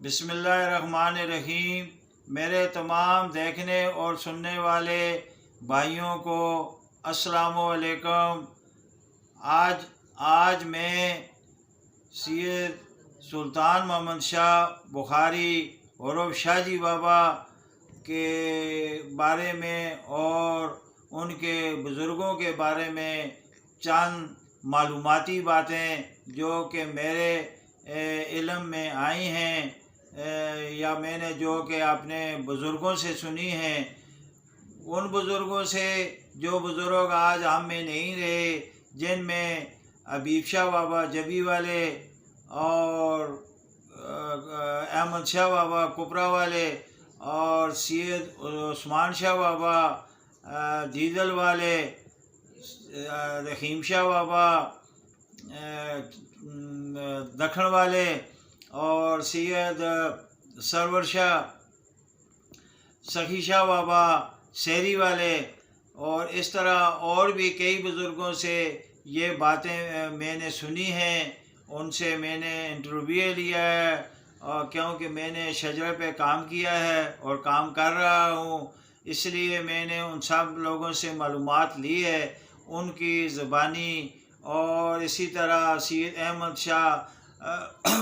بسم اللہ الرحمن الرحیم۔ میرے تمام دیکھنے اور سننے والے بھائیوں کو السلام علیکم۔ آج میں سید سلطان محمد شاہ بخاری عرف شاہ جی بابا کے بارے میں اور ان کے بزرگوں کے بارے میں چند معلوماتی باتیں جو کہ میرے علم میں آئی ہیں یا میں نے جو کہ اپنے بزرگوں سے سنی ہیں، ان بزرگوں سے جو بزرگ آج ہم میں نہیں رہے، جن میں حبیب شاہ بابا جبی والے اور احمد شاہ بابا کپرا والے اور سید عثمان شاہ بابا دیدل والے، رحیم شاہ بابا دکھن والے اور سید سرور شاہ سخی شاہ بابا شہری والے، اور اس طرح اور بھی کئی بزرگوں سے یہ باتیں میں نے سنی ہیں، ان سے میں نے انٹرویو لیا ہے، اور کیونکہ میں نے شجرہ پہ کام کیا ہے اور کام کر رہا ہوں، اس لیے میں نے ان سب لوگوں سے معلومات لی ہے ان کی زبانی۔ اور اسی طرح سید احمد شاہ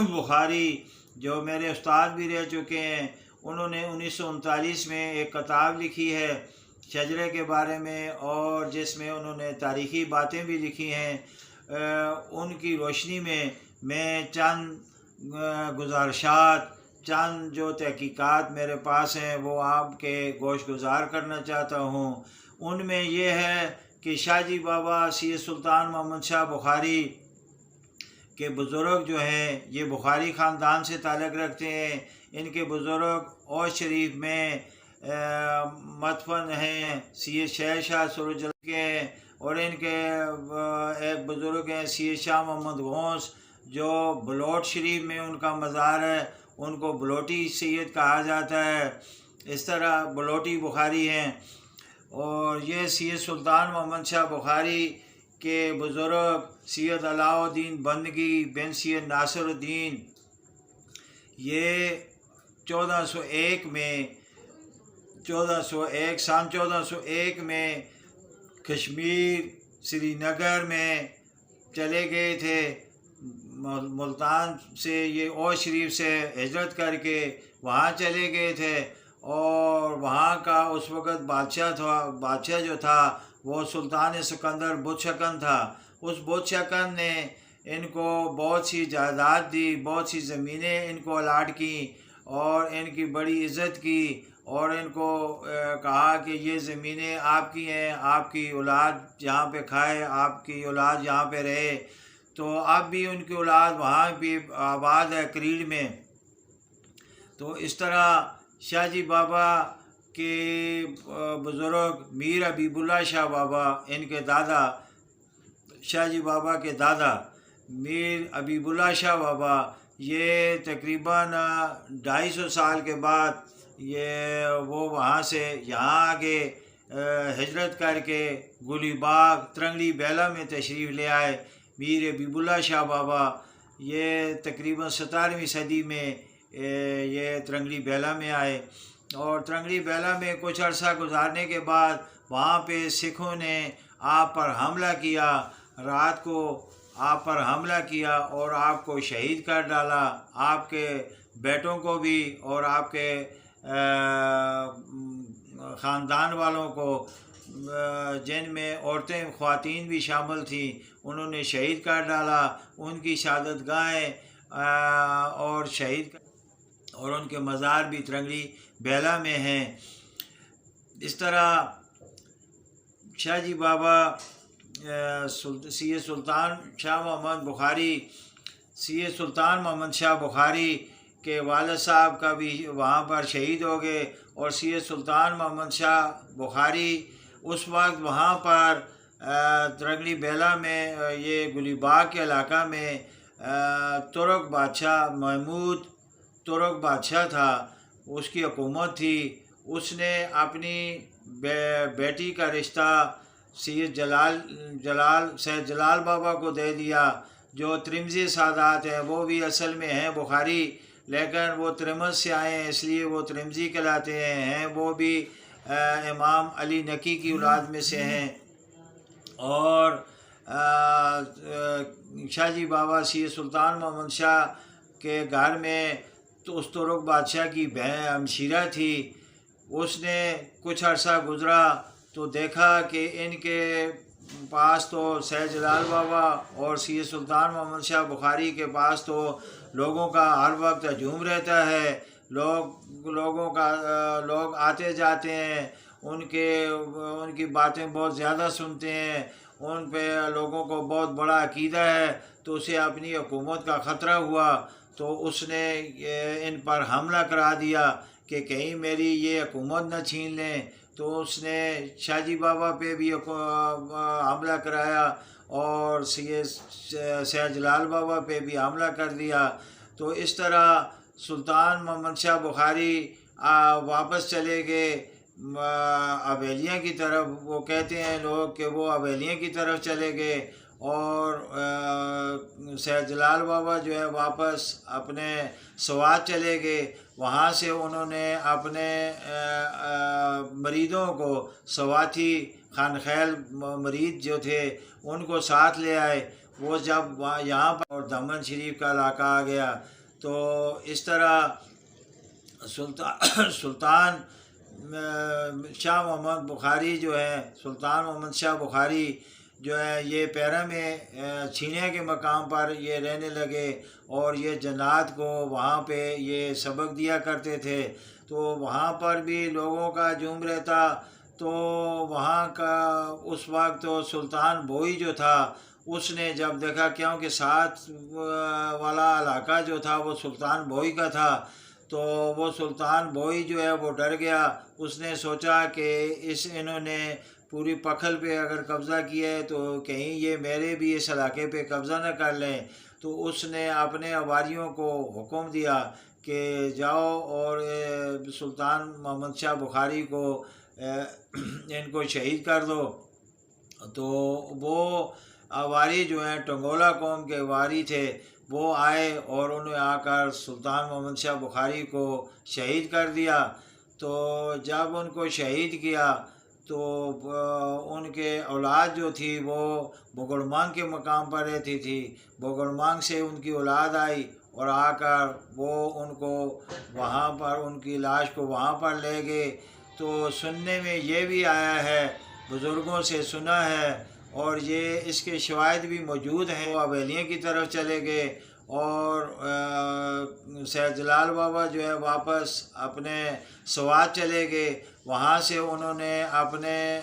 بخاری جو میرے استاد بھی رہ چکے ہیں، انہوں نے 1939 میں ایک کتاب لکھی ہے شجرے کے بارے میں، اور جس میں انہوں نے تاریخی باتیں بھی لکھی ہیں۔ ان کی روشنی میں چند گزارشات، چند جو تحقیقات میرے پاس ہیں وہ آپ کے گوش گزار کرنا چاہتا ہوں۔ ان میں یہ ہے کہ شاہ جی بابا سید سلطان محمد شاہ بخاری کے بزرگ جو ہیں یہ بخاری خاندان سے تعلق رکھتے ہیں۔ ان کے بزرگ اوش شریف میں مدفن ہیں، سید شہر شاہ سروج کے ہیں، اور ان کے ایک بزرگ ہیں سید شاہ محمد غوث جو بلوٹ شریف میں ان کا مزار ہے، ان کو بلوٹی سید کہا جاتا ہے، اس طرح بلوٹی بخاری ہیں۔ اور یہ سید سلطان محمد شاہ بخاری کے بزرگ سید علاء الدین بندگی بن سید ناصر الدین، یہ 1401 میں کشمیر سری نگر میں چلے گئے تھے۔ ملتان سے یہ اوش شریف سے ہجرت کر کے وہاں چلے گئے تھے، اور وہاں کا اس وقت بادشاہ جو تھا وہ سلطان سکندر بت شکن تھا۔ اس بت شکن نے ان کو بہت سی جائیداد دی، بہت سی زمینیں ان کو الاٹ کی، اور ان کی بڑی عزت کی، اور ان کو کہا کہ یہ زمینیں آپ کی ہیں، آپ کی اولاد یہاں پہ کھائے، آپ کی اولاد یہاں پہ رہے۔ تو اب بھی ان کی اولاد وہاں بھی آباد ہے کریڑ میں۔ تو اس طرح شاہ جی بابا کے بزرگ میر حبیب اللہ شاہ بابا، ان کے دادا شاہ جی بابا کے دادا میر حبیب اللہ شاہ بابا، یہ تقریباً 250 سال کے بعد وہ وہاں سے یہاں آگے ہجرت کر کے گلی باغ ترنگلی بیلا میں تشریف لے آئے۔ میر حبیب اللہ شاہ بابا یہ تقریباً 17ویں صدی میں یہ ترنگلی بیلا میں آئے، اور ترنگلی بیلا میں کچھ عرصہ گزارنے کے بعد وہاں پہ سکھوں نے آپ پر حملہ کیا، رات کو آپ پر حملہ کیا اور آپ کو شہید کر ڈالا، آپ کے بیٹوں کو بھی اور آپ کے خاندان والوں کو، جن میں عورتیں خواتین بھی شامل تھیں، انہوں نے شہید کر ڈالا۔ ان کی شہادت گاہیں اور ان کے مزار بھی ترنگلی بیلا میں ہیں۔ اس طرح شاہ جی بابا سید سلطان محمد شاہ بخاری کے والد صاحب کا بھی وہاں پر شہید ہو گئے، اور سید سلطان محمد شاہ بخاری اس وقت وہاں پر ترنگلی بیلا میں یہ گلی باغ کے علاقہ میں ترک بادشاہ محمود ترک بادشاہ تھا، اس کی حکومت تھی۔ اس نے اپنی بیٹی کا رشتہ سید جلال بابا کو دے دیا، جو ترمذی سادات ہیں وہ بھی اصل میں ہیں بخاری، لیکن وہ ترمذ سے آئے ہیں اس لیے وہ ترمذی کہلاتے ہیں وہ بھی امام علی نقی کی اولاد میں سے ہیں۔ اور شاہ جی بابا سید سلطان محمد شاہ کے گھر میں تو اس ترک بادشاہ کی ہمشیرہ تھی، اس نے کچھ عرصہ گزرا تو دیکھا کہ ان کے پاس تو سید جلال بابا اور سید سلطان محمد شاہ بخاری کے پاس تو لوگوں کا ہر وقت ہجوم رہتا ہے، لوگ آتے جاتے ہیں، ان کی باتیں بہت زیادہ سنتے ہیں، ان پہ لوگوں کو بہت بڑا عقیدہ ہے، تو اسے اپنی حکومت کا خطرہ ہوا تو اس نے ان پر حملہ کرا دیا کہ کہیں میری یہ حکومت نہ چھین لیں، تو اس نے شاہ جی بابا پہ بھی حملہ کرایا اور سید جلال بابا پہ بھی حملہ کر دیا۔ تو اس طرح سلطان محمد شاہ بخاری واپس چلے گئے حویلیاں کی طرف، وہ کہتے ہیں لوگ کہ وہ حویلیاں کی طرف چلے گئے، اور سید جلال بابا جو ہے واپس اپنے سوات چلے گئے، وہاں سے انہوں نے اپنے مریدوں کو سواتی خانخیل مرید جو تھے ان کو ساتھ لے آئے، وہ جب یہاں پر اور دمن شریف کا علاقہ آ گیا تو اس طرح سلطان شاہ محمد بخاری جو ہے، سلطان محمد شاہ بخاری جو ہے یہ پیرا میں چھینے کے مقام پر یہ رہنے لگے، اور یہ جنات کو وہاں پہ یہ سبق دیا کرتے تھے، تو وہاں پر بھی لوگوں کا ہجوم رہتا۔ تو وہاں کا اس وقت تو سلطان بوئی جو تھا اس نے جب دیکھا، کیونکہ ساتھ والا علاقہ جو تھا وہ سلطان بوئی کا تھا، تو وہ سلطان بوئی جو ہے وہ ڈر گیا، اس نے سوچا کہ انہوں نے پوری پکھل پہ اگر قبضہ کیا ہے تو کہیں یہ میرے بھی اس علاقے پہ قبضہ نہ کر لیں، تو اس نے اپنے حواریوں کو حکم دیا کہ جاؤ اور سلطان محمد شاہ بخاری کو ان کو شہید کر دو۔ تو وہ حواری جو ہیں ٹنگولا قوم کے حواری تھے، وہ آئے اور انہوں نے آ کر سلطان محمد شاہ بخاری کو شہید کر دیا۔ تو جب ان کو شہید کیا تو ان کے اولاد جو تھی وہ بگڑمانگ کے مقام پر رہتی تھی، بگڑمانگ سے ان کی اولاد آئی اور آ کر وہ ان کو وہاں پر ان کی لاش کو وہاں پر لے گئے۔ تو سننے میں یہ بھی آیا ہے، بزرگوں سے سنا ہے، اور یہ اس کے شواہد بھی موجود ہیں، وہ حویلیوں کی طرف چلے گئے، اور سید جلال بابا جو ہے واپس اپنے سوات چلے گئے، وہاں سے انہوں نے اپنے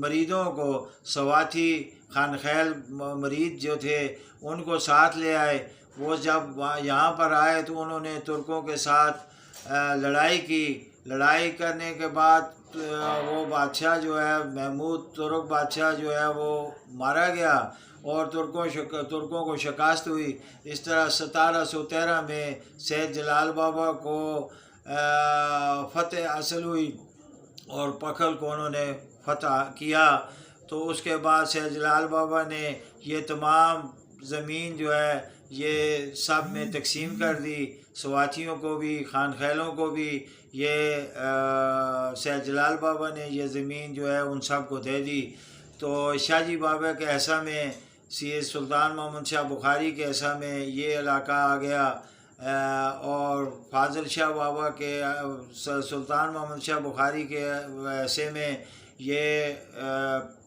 مریدوں کو سواتی خانخیل مرید جو تھے ان کو ساتھ لے آئے، وہ جب یہاں پر آئے تو انہوں نے ترکوں کے ساتھ لڑائی کی، لڑائی کرنے کے بعد وہ بادشاہ جو ہے محمود ترک بادشاہ جو ہے وہ مارا گیا اور ترکوں کو شکست ہوئی۔ اس طرح 1713 میں سید جلال بابا کو فتح حاصل ہوئی اور پکھل کو انہوں نے فتح کیا۔ تو اس کے بعد سید جلال بابا نے یہ تمام زمین جو ہے یہ سب میں تقسیم کر دی، سواتیوں کو بھی خانخیلوں کو بھی، یہ سید جلال بابا نے یہ زمین جو ہے ان سب کو دے دی۔ تو شاہ جی بابا کے ایسا میں سید سلطان محمد شاہ بخاری کے ایسا میں یہ علاقہ آ گیا، اور فاضل شاہ بابا کے سلطان محمد شاہ بخاری کے ایسے میں یہ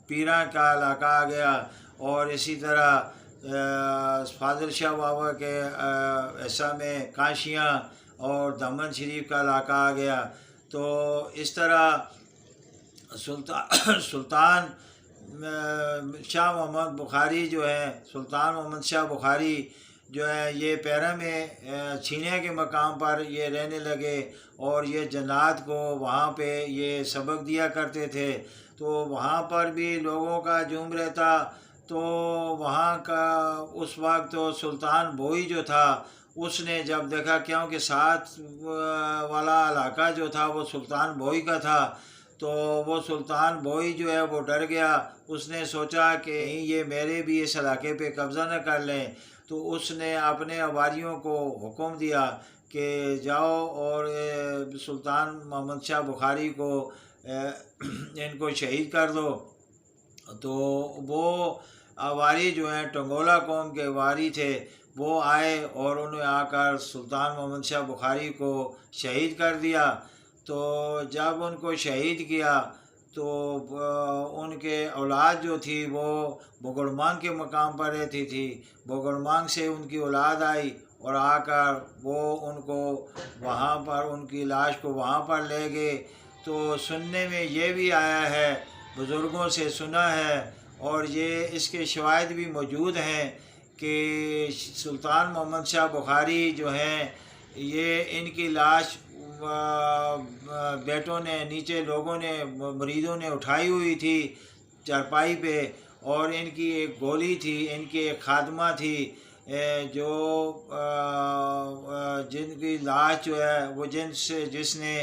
پیراں کا علاقہ آ گیا، اور اسی طرح فاضل شاہ بابا کے ایسا میں کاشیاں اور دمن شریف کا علاقہ آ گیا۔ تو اس طرح سلطان شاہ محمد بخاری جو ہے، سلطان محمد شاہ بخاری جو ہے یہ پیرا میں چھینے کے مقام پر یہ رہنے لگے، اور یہ جنات کو وہاں پہ یہ سبق دیا کرتے تھے، تو وہاں پر بھی لوگوں کا ہجوم رہتا۔ تو وہاں کا اس وقت تو سلطان بوئی جو تھا اس نے جب دیکھا، کیونکہ ساتھ والا علاقہ جو تھا وہ سلطان بوئی کا تھا، تو وہ سلطان بوئی جو ہے وہ ڈر گیا، اس نے سوچا کہ یہ میرے بھی اس علاقے پہ قبضہ نہ کر لیں، تو اس نے اپنے واریوں کو حکم دیا کہ جاؤ اور سلطان محمد شاہ بخاری کو ان کو شہید کر دو۔ تو وہ واری جو ہیں ٹنگولا قوم کے واری تھے، وہ آئے اور انہوں نے آ کر سلطان محمد شاہ بخاری کو شہید کر دیا۔ تو جب ان کو شہید کیا تو ان کے اولاد جو تھی وہ بگڑ مانگ کے مقام پر رہتی تھی، بگڑ مانگ سے ان کی اولاد آئی اور آ کر وہ ان کو وہاں پر ان کی لاش کو وہاں پر لے گئے۔ تو سننے میں یہ بھی آیا ہے، بزرگوں سے سنا ہے اور یہ اس کے شواہد بھی موجود ہیں کہ سلطان محمد شاہ بخاری جو ہیں یہ ان کی لاش بیٹوں نے نیچے لوگوں نے مریدوں نے اٹھائی ہوئی تھی چارپائی پہ، اور ان کی ایک گولی تھی، ان کی ایک خادمہ تھی جو جن کی لاش جو ہے وہ جس نے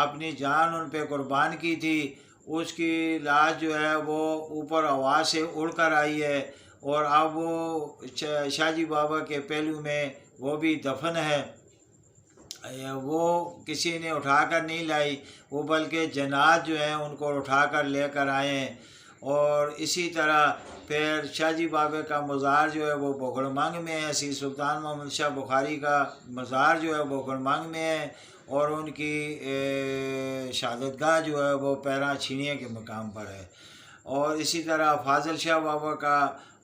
اپنی جان ان پہ قربان کی تھی، اس کی لاش جو ہے وہ اوپر ہوا سے اڑ کر آئی ہے، اور اب وہ شاہ جی بابا کے پہلو میں وہ بھی دفن ہے۔ وہ کسی نے اٹھا کر نہیں لائی، وہ بلکہ جنات جو ہیں ان کو اٹھا کر لے کر آئے ہیں۔ اور اسی طرح پھر شاہ جی بابا کا مزار جو ہے وہ بگڑ مانگ میں ہے، سلطان محمد شاہ بخاری کا مزار جو ہے بگڑ مانگ میں ہے، اور ان کی شہادت گاہ جو ہے وہ پیرا چھینیے کے مقام پر ہے۔ اور اسی طرح فاضل شاہ بابا کا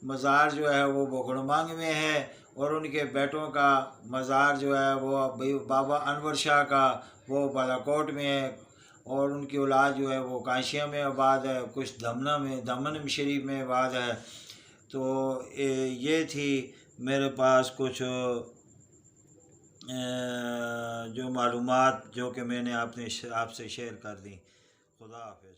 مزار جو ہے وہ بگڑ مانگ میں ہے، اور ان کے بیٹوں کا مزار جو ہے وہ بابا انور شاہ کا وہ بالاکوٹ میں ہے، اور ان کی اولاد جو ہے وہ کاشیہ میں آباد ہے، کچھ دمن شریف میں آباد ہے۔ تو یہ تھی میرے پاس کچھ جو معلومات جو کہ میں نے آپ سے شیئر کر دی۔ خدا حافظ۔